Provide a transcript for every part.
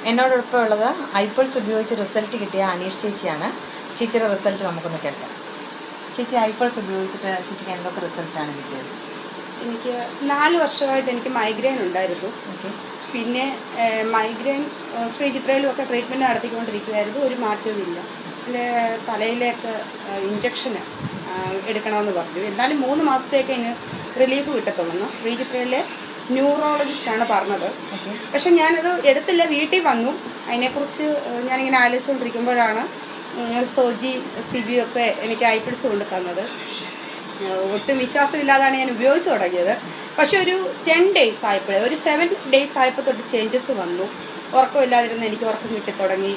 എന്നോടൊപ്പം ഉള്ളത് ഐപൾസ് ഉപയോഗിച്ച് റിസൾട്ട് കിട്ടിയ അനീഷ് ചേച്ചിയാണ്. ചേച്ചിയുടെ റിസൾട്ട് നമുക്കൊന്ന് കേൾക്കാം. ചേച്ചി, ഐപൾസ് ഉപയോഗിച്ചിട്ട് ചേച്ചിക്ക് എന്തൊക്കെ റിസൾട്ടാണ് കിട്ടിയത്? എനിക്ക് 4 വർഷമായിട്ട് എനിക്ക് മൈഗ്രെയിൻ ഉണ്ടായിരുന്നു. പിന്നെ മൈഗ്രെയിൻ ശ്രീചിത്രയിലും ഒക്കെ ട്രീറ്റ്മെൻറ്റ് നടത്തിക്കൊണ്ടിരിക്കുമായിരുന്നു. ഒരു മാറ്റവുമില്ല. എൻ്റെ തലയിലേക്ക് ഇഞ്ചക്ഷന് എടുക്കണമെന്ന് പറഞ്ഞു. എന്നാലും 3 മാസത്തേക്ക് അതിന് റിലീഫ് കിട്ടത്തുള്ളൂ. ശ്രീചിത്രയിലെ ന്യൂറോളജിസ്റ്റാണ് പറഞ്ഞത്. പക്ഷെ ഞാനത് എടുത്തില്ല, വീട്ടിൽ വന്നു. അതിനെക്കുറിച്ച് ഞാനിങ്ങനെ ആലോചിച്ചുകൊണ്ടിരിക്കുമ്പോഴാണ് സോജി സിബി ഒക്കെ എനിക്ക് ഐപിൾസ് കൊണ്ട് തന്നത്. ഒട്ടും വിശ്വാസമില്ലാതാണ് ഞാൻ ഉപയോഗിച്ച് തുടങ്ങിയത്. പക്ഷെ ഒരു 10 days ആയപ്പോഴേ, ഒരു 7 days ആയപ്പോൾ തൊട്ട് ചേഞ്ചസ് വന്നു. ഉറക്കമില്ലാതിരുന്ന് എനിക്ക് ഉറക്കം കിട്ടിത്തുടങ്ങി.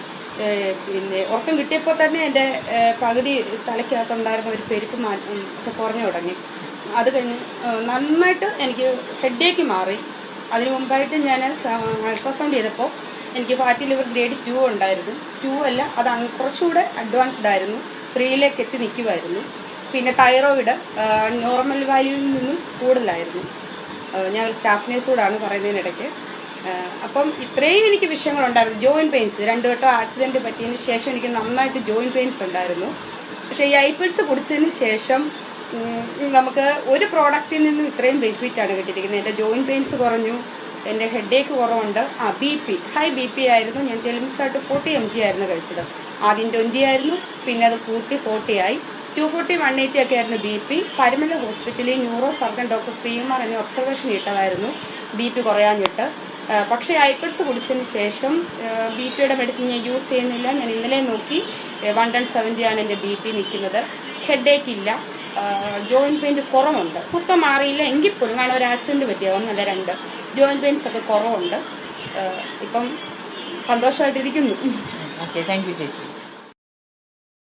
പിന്നെ ഉറക്കം കിട്ടിയപ്പോൾ തന്നെ എൻ്റെ പകുതി തലയ്ക്കകത്തുണ്ടായിരുന്ന ഒരു പെരുപ്പ് ഒക്കെ കുറഞ്ഞു തുടങ്ങി. അത് കഴിഞ്ഞ് നന്നായിട്ട് എനിക്ക് ഹെഡേക്ക് മാറി. അതിനു മുമ്പായിട്ട് ഞാൻ അൾട്രാസൗണ്ട് ചെയ്തപ്പോൾ എനിക്ക് ഫാറ്റി ലിവർ ഗ്രേഡ് 2 ഉണ്ടായിരുന്നു. 2 അല്ല, അത് കുറച്ചുകൂടെ അഡ്വാൻസ്ഡ് ആയിരുന്നു. 3ലേക്ക് എത്തി നിൽക്കുമായിരുന്നു. പിന്നെ തൈറോയിഡ് നോർമൽ വാല്യൂവിൽ നിന്നും കൂടുതലായിരുന്നു. ഞാൻ ഒരു സ്റ്റാഫ് നേഴ്സോടാണ് പറയുന്നതിനിടയ്ക്ക്. അപ്പം ഇത്രയും എനിക്ക് വിഷയങ്ങളുണ്ടായിരുന്നു. ജോയിന്റ് പെയിൻസ് 2 വട്ടം ആക്സിഡന്റ് പറ്റിയതിന് ശേഷം എനിക്ക് നന്നായിട്ട് ജോയിന്റ് പെയിൻസ് ഉണ്ടായിരുന്നു. പക്ഷേ ഈ ഐപിൾസ് കുടിച്ചതിന് ശേഷം നമുക്ക് ഒരു പ്രോഡക്റ്റിൽ നിന്നും ഇത്രയും ബെനിഫിറ്റാണ് കിട്ടിയിരിക്കുന്നത്. എൻ്റെ ജോയിന്റ് പെയിൻസ് കുറഞ്ഞു, എൻ്റെ ഹെഡേക്ക് കുറവുണ്ട്. BP ഹൈ BP ആയിരുന്നു. ഞാൻ ടെലിമിസായിട്ട് 40 mg ആയിരുന്നു കഴിച്ചത്. ആദ്യം 20 ആയിരുന്നു, പിന്നെ അത് കൂട്ടി 40 ആയി. 240, 180 ഒക്കെ ആയിരുന്നു BP. പരുമല ഹോസ്പിറ്റലിൽ ന്യൂറോ സർജൻ ഡോക്ടർ ശ്രീകുമാർ എന്നെ ഒബ്സർവേഷൻ ഇട്ടതായിരുന്നു BP കുറയാഞ്ഞിട്ട്. പക്ഷേ ഐപിൾസ് കുടിച്ചതിന് ശേഷം BPയുടെ മെഡിസിൻ ഞാൻ യൂസ് ചെയ്യുന്നില്ല. ഞാൻ ഇന്നലെ നോക്കി 170 ആണ് എൻ്റെ BP നിൽക്കുന്നത്. ഹെഡേക്ക് ഇല്ല, ജോയിന്റ് പെയിന്റ് കുറവുണ്ട്. മൊത്തം മാറിയില്ല എങ്കിൽ പോലും, കാരണം ഒരു ആക്സിഡന്റ് പറ്റിയ 1 അല്ല 2 ജോയിന്റ് പെയിൻസ് ഒക്കെ കുറവുണ്ട്. ഇപ്പം സന്തോഷമായിട്ടിരിക്കുന്നു. ഓക്കെ, താങ്ക് യു ചേച്ചി.